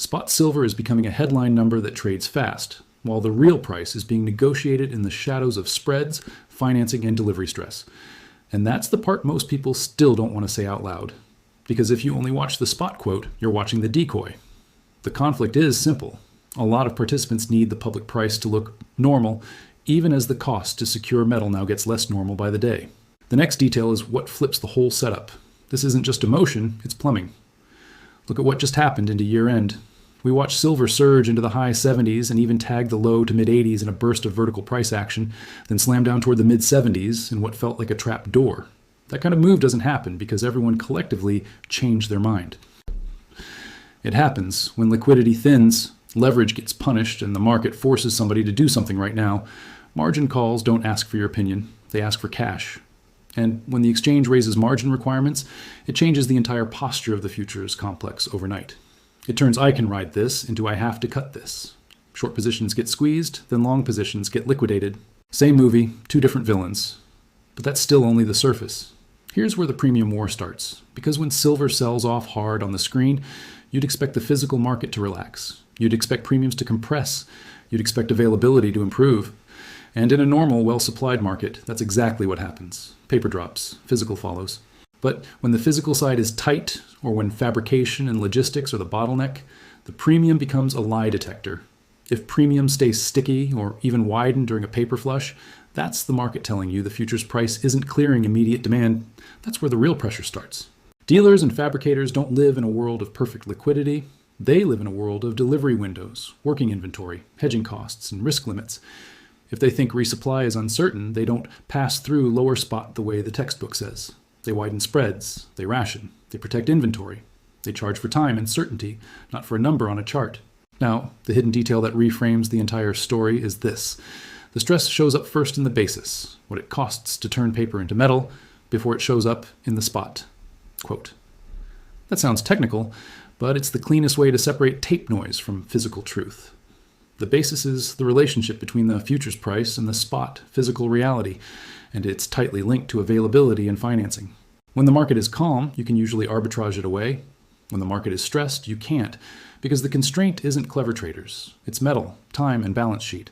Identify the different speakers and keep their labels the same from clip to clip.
Speaker 1: Spot silver is becoming a headline number that trades fast, while the real price is being negotiated in the shadows of spreads, financing, and delivery stress. And that's the part most people still don't want to say out loud. Because if you only watch the spot quote, you're watching the decoy. The conflict is simple. A lot of participants need the public price to look normal, even as the cost to secure metal now gets less normal by the day. The next detail is what flips the whole setup. This isn't just emotion, it's plumbing. Look at what just happened into year-end. We watched silver surge into the high 70s and even tag the low to mid-80s in a burst of vertical price action, then slam down toward the mid-70s in what felt like a trap door. That kind of move doesn't happen because everyone collectively changed their mind. It happens when liquidity thins, leverage gets punished, and the market forces somebody to do something right now. Margin calls don't ask for your opinion, they ask for cash. And when the exchange raises margin requirements, it changes the entire posture of the futures complex overnight. It turns I can ride this into I have to cut this. Short positions get squeezed, then long positions get liquidated. Same movie, two different villains. But that's still only the surface. Here's where the premium war starts. Because when silver sells off hard on the screen, you'd expect the physical market to relax. You'd expect premiums to compress. You'd expect availability to improve. And in a normal, well-supplied market, that's exactly what happens. Paper drops, physical follows. But when the physical side is tight, or when fabrication and logistics are the bottleneck, the premium becomes a lie detector. If premium stays sticky or even widen during a paper flush, that's the market telling you the futures price isn't clearing immediate demand. That's where the real pressure starts. Dealers and fabricators don't live in a world of perfect liquidity. They live in a world of delivery windows, working inventory, hedging costs, and risk limits. If they think resupply is uncertain, they don't pass through lower spot the way the textbook says. They widen spreads, they ration, they protect inventory. They charge for time and certainty, not for a number on a chart. Now, the hidden detail that reframes the entire story is this. The stress shows up first in the basis, what it costs to turn paper into metal, before it shows up in the spot. Quote. That sounds technical, but it's the cleanest way to separate tape noise from physical truth. The basis is the relationship between the futures price and the spot physical reality, and it's tightly linked to availability and financing. When the market is calm, you can usually arbitrage it away. When the market is stressed, you can't, because the constraint isn't clever traders. It's metal, time, and balance sheet.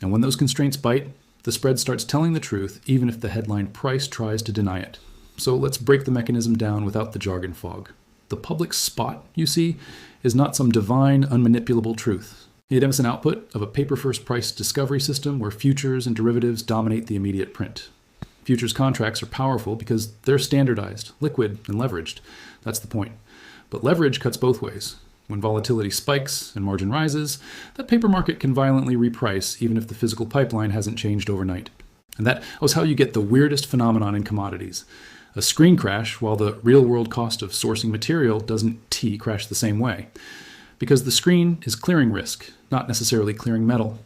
Speaker 1: And when those constraints bite, the spread starts telling the truth, even if the headline price tries to deny it. So let's break the mechanism down without the jargon fog. The public spot, you see, is not some divine, unmanipulable truth. It is an output of a paper-first price discovery system where futures and derivatives dominate the immediate print. Futures contracts are powerful because they're standardized, liquid, and leveraged. That's the point. But leverage cuts both ways. When volatility spikes and margin rises, that paper market can violently reprice even if the physical pipeline hasn't changed overnight. And that was how you get the weirdest phenomenon in commodities. A screen crash while the real-world cost of sourcing material doesn't crash the same way. Because the screen is clearing risk, not necessarily clearing metal.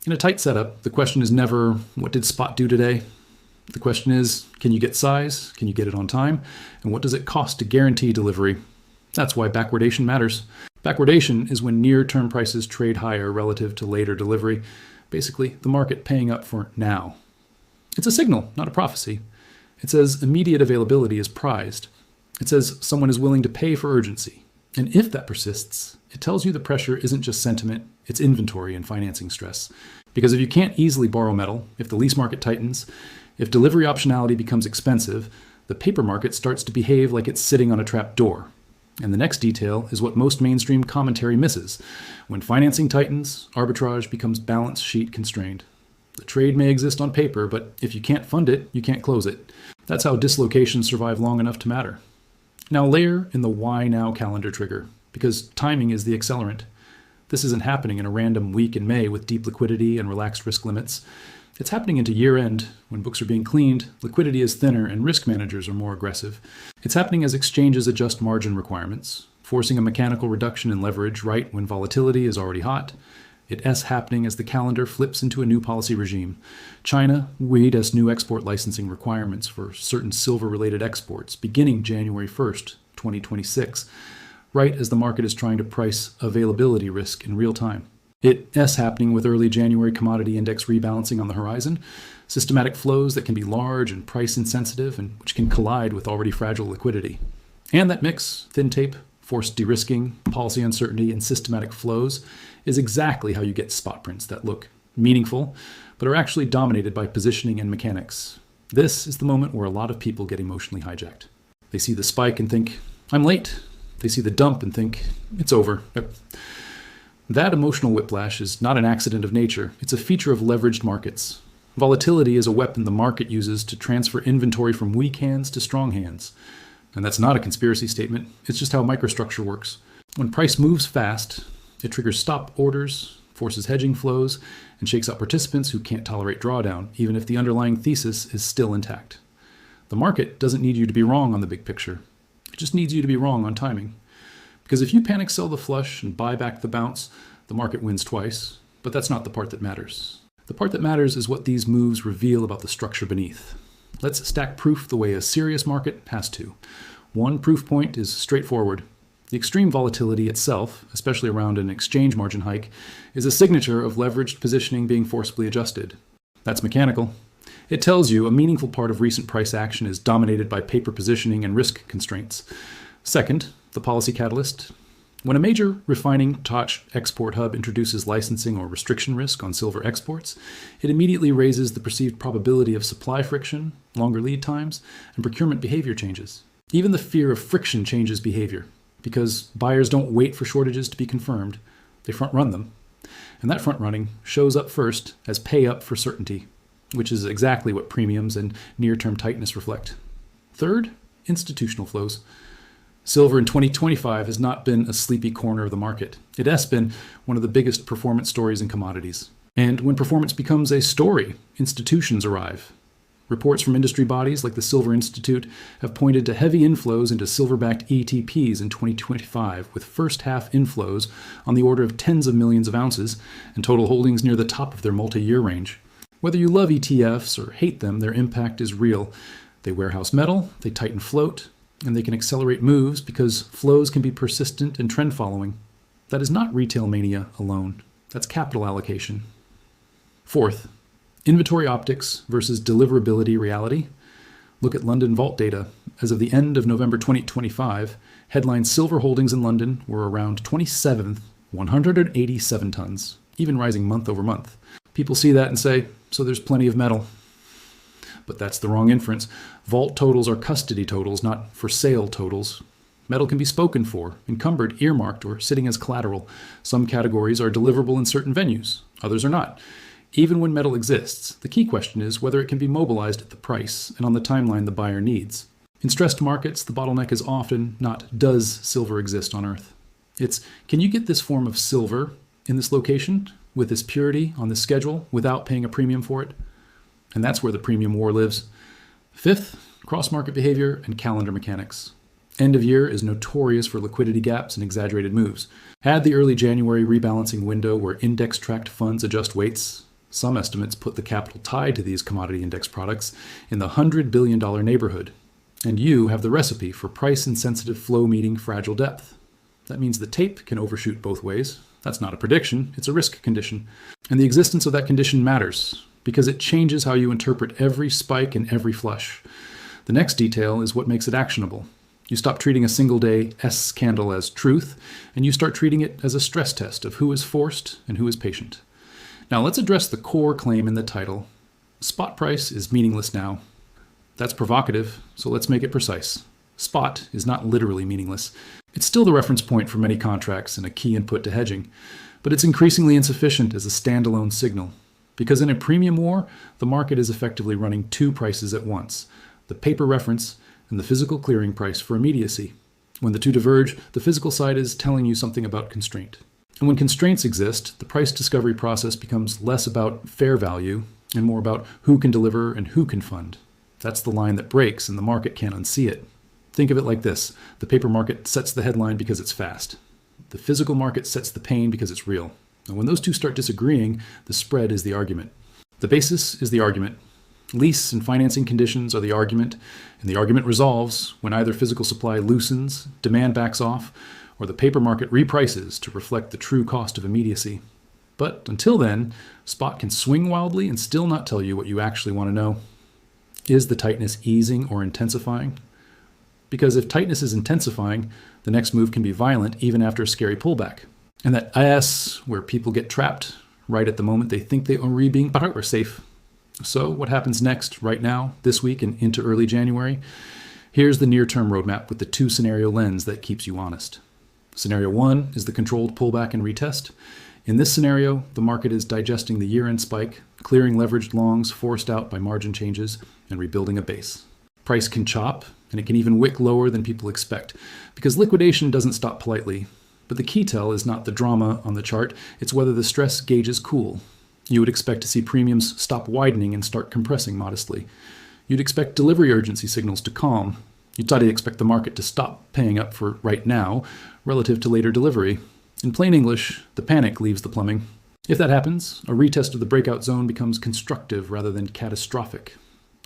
Speaker 1: In a tight setup, the question is never, what did spot do today? The question is, can you get size? Can you get it on time? And what does it cost to guarantee delivery? That's why backwardation matters. Backwardation is when near-term prices trade higher relative to later delivery. Basically, the market paying up for now. It's a signal, not a prophecy. It says immediate availability is prized. It says someone is willing to pay for urgency. And if that persists, it tells you the pressure isn't just sentiment, it's inventory and financing stress. Because if you can't easily borrow metal, if the lease market tightens, if delivery optionality becomes expensive, the paper market starts to behave like it's sitting on a trap door. And the next detail is what most mainstream commentary misses. When financing tightens, arbitrage becomes balance sheet constrained. The trade may exist on paper, but if you can't fund it, you can't close it. That's how dislocations survive long enough to matter. Now layer in the why now calendar trigger, because timing is the accelerant. This isn't happening in a random week in May with deep liquidity and relaxed risk limits. It's happening into year-end, when books are being cleaned, liquidity is thinner, and risk managers are more aggressive. It's happening as exchanges adjust margin requirements, forcing a mechanical reduction in leverage right when volatility is already hot. It's happening as the calendar flips into a new policy regime. China weighed as new export licensing requirements for certain silver-related exports beginning January 1st, 2026, right as the market is trying to price availability risk in real time. It's happening with early January commodity index rebalancing on the horizon, systematic flows that can be large and price insensitive and which can collide with already fragile liquidity. And that mix, thin tape, forced de-risking, policy uncertainty, and systematic flows is exactly how you get spot prints that look meaningful, but are actually dominated by positioning and mechanics. This is the moment where a lot of people get emotionally hijacked. They see the spike and think, I'm late. They see the dump and think, it's over. That emotional whiplash is not an accident of nature. It's a feature of leveraged markets. Volatility is a weapon the market uses to transfer inventory from weak hands to strong hands. And that's not a conspiracy statement. It's just how microstructure works. When price moves fast, it triggers stop orders, forces hedging flows, and shakes out participants who can't tolerate drawdown, even if the underlying thesis is still intact. The market doesn't need you to be wrong on the big picture. It just needs you to be wrong on timing. Because if you panic sell the flush and buy back the bounce, the market wins twice. But that's not the part that matters. The part that matters is what these moves reveal about the structure beneath. Let's stack proof the way a serious market has to. One proof point is straightforward. The extreme volatility itself, especially around an exchange margin hike, is a signature of leveraged positioning being forcibly adjusted. That's mechanical. It tells you a meaningful part of recent price action is dominated by paper positioning and risk constraints. Second, the policy catalyst. When a major refining export hub introduces licensing or restriction risk on silver exports, it immediately raises the perceived probability of supply friction, longer lead times, and procurement behavior changes. Even the fear of friction changes behavior, because buyers don't wait for shortages to be confirmed, they front-run them. And that front-running shows up first as pay up for certainty, which is exactly what premiums and near-term tightness reflect. Third, institutional flows. Silver in 2025 has not been a sleepy corner of the market. It has been one of the biggest performance stories in commodities. And when performance becomes a story, institutions arrive. Reports from industry bodies like the Silver Institute have pointed to heavy inflows into silver-backed ETPs in 2025, with first-half inflows on the order of tens of millions of ounces and total holdings near the top of their multi-year range. Whether you love ETFs or hate them, their impact is real. They warehouse metal, they tighten float, and they can accelerate moves because flows can be persistent and trend following. That is not retail mania alone. That's capital allocation. Fourth, inventory optics versus deliverability reality. Look at London Vault data. As of the end of November 2025, headline silver holdings in London were around 27th, 187 tons, even rising month over month. People see that and say, so there's plenty of metal. But that's the wrong inference. Vault totals are custody totals, not for sale totals. Metal can be spoken for, encumbered, earmarked, or sitting as collateral. Some categories are deliverable in certain venues, others are not. Even when metal exists, the key question is whether it can be mobilized at the price and on the timeline the buyer needs. In stressed markets, the bottleneck is often not, does silver exist on Earth? It's, can you get this form of silver in this location, with this purity, on this schedule, without paying a premium for it? And that's where the premium war lives. Fifth, cross-market behavior and calendar mechanics. End of year is notorious for liquidity gaps and exaggerated moves. Had the early January rebalancing window where index-tracked funds adjust weights, some estimates put the capital tied to these commodity index products in the $100 billion neighborhood. And you have the recipe for price-insensitive flow meeting fragile depth. That means the tape can overshoot both ways. That's not a prediction, it's a risk condition. And the existence of that condition matters, because it changes how you interpret every spike and every flush. The next detail is what makes it actionable. You stop treating a single-day S candle as truth, and you start treating it as a stress test of who is forced and who is patient. Now let's address the core claim in the title. Spot price is meaningless now. That's provocative, so let's make it precise. Spot is not literally meaningless. It's still the reference point for many contracts and a key input to hedging, but it's increasingly insufficient as a standalone signal. Because in a premium war, the market is effectively running two prices at once, the paper reference and the physical clearing price for immediacy. When the two diverge, the physical side is telling you something about constraint. And when constraints exist, the price discovery process becomes less about fair value and more about who can deliver and who can fund. That's the line that breaks and the market can't unsee it. Think of it like this. The paper market sets the headline because it's fast. The physical market sets the pain because it's real. And when those two start disagreeing, the spread is the argument. The basis is the argument. Lease and financing conditions are the argument, and the argument resolves when either physical supply loosens, demand backs off, or the paper market reprices to reflect the true cost of immediacy. But until then, spot can swing wildly and still not tell you what you actually want to know. Is the tightness easing or intensifying? Because if tightness is intensifying, the next move can be violent even after a scary pullback. And that IS, where people get trapped right at the moment they think they are being safe. So what happens next, right now, this week, and into early January? Here's the near-term roadmap with the 2-scenario lens that keeps you honest. Scenario 1 is the controlled pullback and retest. In this scenario, the market is digesting the year-end spike, clearing leveraged longs forced out by margin changes, and rebuilding a base. Price can chop, and it can even wick lower than people expect, because liquidation doesn't stop politely. But the key tell is not the drama on the chart, it's whether the stress gauges cool. You would expect to see premiums stop widening and start compressing modestly. You'd expect delivery urgency signals to calm. You'd expect the market to stop paying up for right now relative to later delivery. In plain English, the panic leaves the plumbing. If that happens, a retest of the breakout zone becomes constructive rather than catastrophic.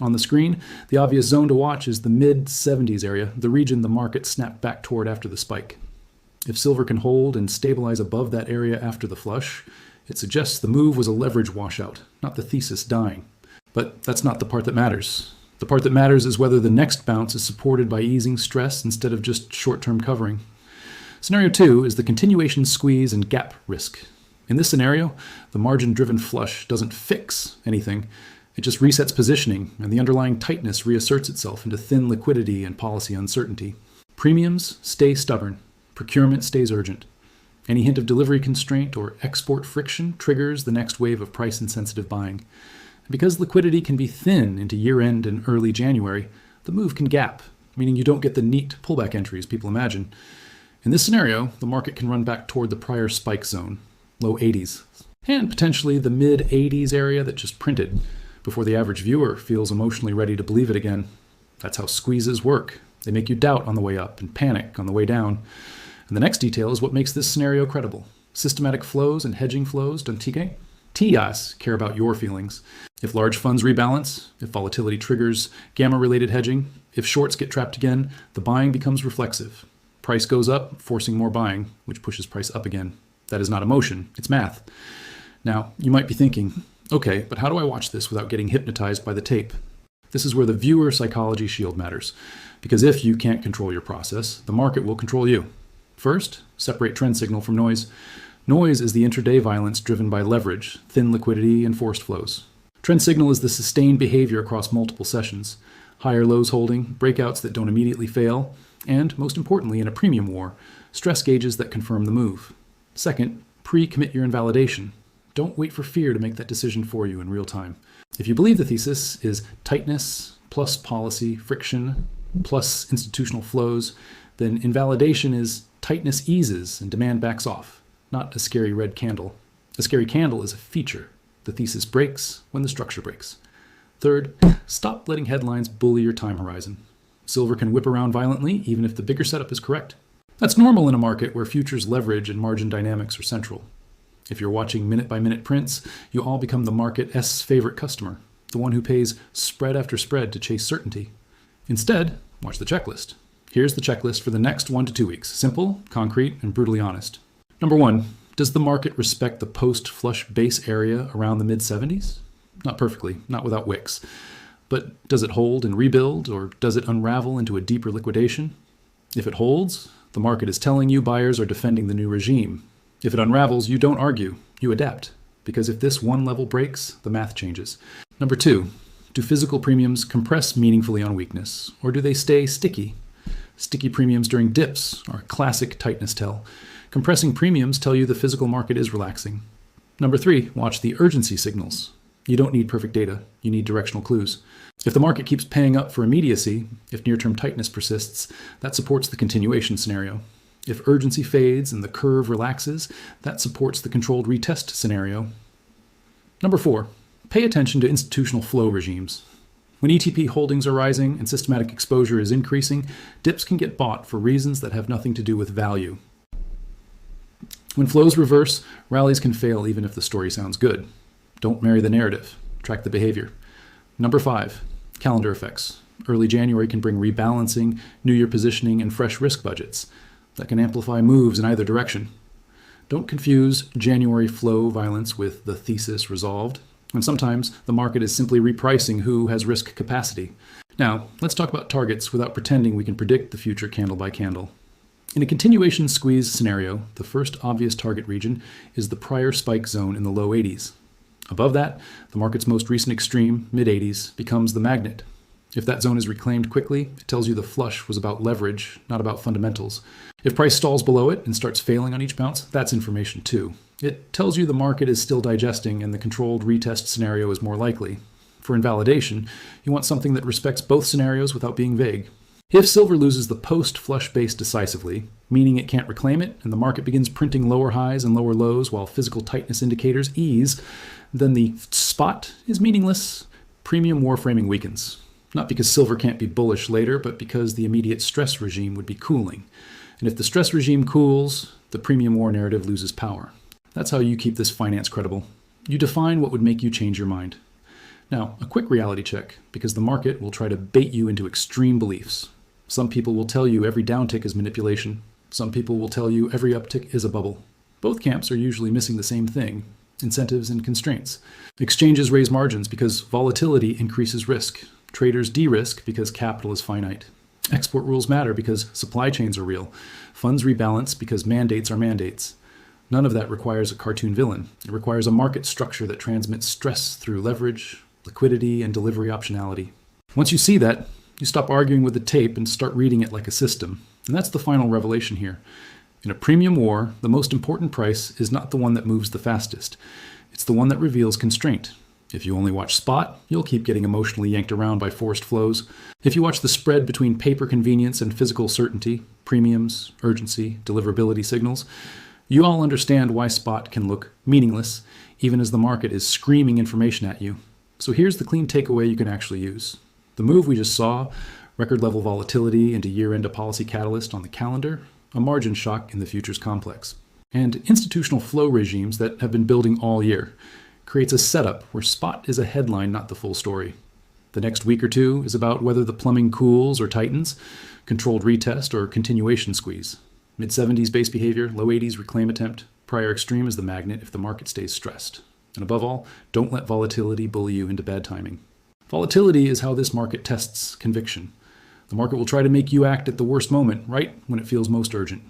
Speaker 1: On the screen, the obvious zone to watch is the mid-70s area, the region the market snapped back toward after the spike. If silver can hold and stabilize above that area after the flush, it suggests the move was a leverage washout, not the thesis dying. But that's not the part that matters. The part that matters is whether the next bounce is supported by easing stress instead of just short-term covering. Scenario 2 is the continuation squeeze and gap risk. In this scenario, the margin-driven flush doesn't fix anything. It just resets positioning, and the underlying tightness reasserts itself into thin liquidity and policy uncertainty. Premiums stay stubborn. Procurement stays urgent. Any hint of delivery constraint or export friction triggers the next wave of price-insensitive buying. And because liquidity can be thin into year-end and early January, the move can gap, meaning you don't get the neat pullback entries people imagine. In this scenario, the market can run back toward the prior spike zone, low 80s, and potentially the mid-80s area that just printed, before the average viewer feels emotionally ready to believe it again. That's how squeezes work. They make you doubt on the way up and panic on the way down. And the next detail is what makes this scenario credible. Systematic flows and hedging flows, don't TIAs care about your feelings. If large funds rebalance, if volatility triggers gamma-related hedging, if shorts get trapped again, the buying becomes reflexive. Price goes up, forcing more buying, which pushes price up again. That is not emotion, it's math. Now, you might be thinking, okay, but how do I watch this without getting hypnotized by the tape? This is where the viewer psychology shield matters. Because if you can't control your process, the market will control you. First, separate trend signal from noise. Noise is the intraday violence driven by leverage, thin liquidity, and forced flows. Trend signal is the sustained behavior across multiple sessions. Higher lows holding, breakouts that don't immediately fail, and, most importantly in a premium war, stress gauges that confirm the move. Second, pre-commit your invalidation. Don't wait for fear to make that decision for you in real time. If you believe the thesis is tightness plus policy, friction plus institutional flows, then invalidation is tightness eases and demand backs off, not a scary red candle. A scary candle is a feature. The thesis breaks when the structure breaks. Third, stop letting headlines bully your time horizon. Silver can whip around violently even if the bigger setup is correct. That's normal in a market where futures leverage and margin dynamics are central. If you're watching minute-by-minute prints, you all become the market's favorite customer, the one who pays spread after spread to chase certainty. Instead, watch the checklist. Here's the checklist for the next 1 to 2 weeks. Simple, concrete, and brutally honest. Number 1, does the market respect the post-flush base area around the mid-70s? Not perfectly, not without wicks. But does it hold and rebuild, or does it unravel into a deeper liquidation? If it holds, the market is telling you buyers are defending the new regime. If it unravels, you don't argue, you adapt. Because if this one level breaks, the math changes. Number 2, do physical premiums compress meaningfully on weakness, or do they stay sticky? Sticky premiums during dips are a classic tightness tell. Compressing premiums tell you the physical market is relaxing. Number 3, watch the urgency signals. You don't need perfect data, you need directional clues. If the market keeps paying up for immediacy, if near-term tightness persists, that supports the continuation scenario. If urgency fades and the curve relaxes, that supports the controlled retest scenario. Number 4, pay attention to institutional flow regimes. When ETP holdings are rising and systematic exposure is increasing, dips can get bought for reasons that have nothing to do with value. When flows reverse, rallies can fail even if the story sounds good. Don't marry the narrative. Track the behavior. Number 5, calendar effects. Early January can bring rebalancing, New Year positioning, and fresh risk budgets that can amplify moves in either direction. Don't confuse January flow violence with the thesis resolved. And sometimes the market is simply repricing who has risk capacity. Now, let's talk about targets without pretending we can predict the future candle by candle. In a continuation squeeze scenario, the first obvious target region is the prior spike zone in the low 80s. Above that, the market's most recent extreme, mid 80s, becomes the magnet. If that zone is reclaimed quickly, it tells you the flush was about leverage, not about fundamentals. If price stalls below it and starts failing on each bounce, that's information too. It tells you the market is still digesting and the controlled retest scenario is more likely. For invalidation, you want something that respects both scenarios without being vague. If silver loses the post-flush base decisively, meaning it can't reclaim it, and the market begins printing lower highs and lower lows while physical tightness indicators ease, then the spot is meaningless. Premium warframing weakens. Not because silver can't be bullish later, but because the immediate stress regime would be cooling. And if the stress regime cools, the premium war narrative loses power. That's how you keep this finance credible. You define what would make you change your mind. Now, a quick reality check, because the market will try to bait you into extreme beliefs. Some people will tell you every downtick is manipulation. Some people will tell you every uptick is a bubble. Both camps are usually missing the same thing: incentives and constraints. Exchanges raise margins because volatility increases risk. Traders de-risk because capital is finite. Export rules matter because supply chains are real. Funds rebalance because mandates are mandates. None of that requires a cartoon villain. It requires a market structure that transmits stress through leverage, liquidity, and delivery optionality. Once you see that, you stop arguing with the tape and start reading it like a system. And that's the final revelation here. In a premium war, the most important price is not the one that moves the fastest. It's the one that reveals constraint. If you only watch spot, you'll keep getting emotionally yanked around by forced flows. If you watch the spread between paper convenience and physical certainty, premiums, urgency, deliverability signals, you all understand why spot can look meaningless, even as the market is screaming information at you. So here's the clean takeaway you can actually use. The move we just saw, record level volatility into year-end policy catalyst on the calendar, a margin shock in the futures complex. And institutional flow regimes that have been building all year creates a setup where spot is a headline, not the full story. The next week or two is about whether the plumbing cools or tightens, controlled retest or continuation squeeze. Mid-70s base behavior, low 80s reclaim attempt, prior extreme is the magnet if the market stays stressed. And above all, don't let volatility bully you into bad timing. Volatility is how this market tests conviction. The market will try to make you act at the worst moment, right when it feels most urgent.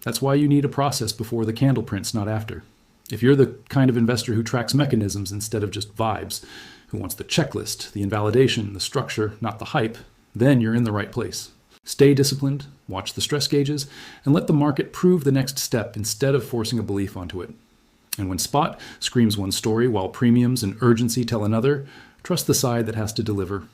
Speaker 1: That's why you need a process before the candle prints, not after. If you're the kind of investor who tracks mechanisms instead of just vibes, who wants the checklist, the invalidation, the structure, not the hype, then you're in the right place. Stay disciplined, watch the stress gauges, and let the market prove the next step instead of forcing a belief onto it. And when spot screams one story while premiums and urgency tell another, trust the side that has to deliver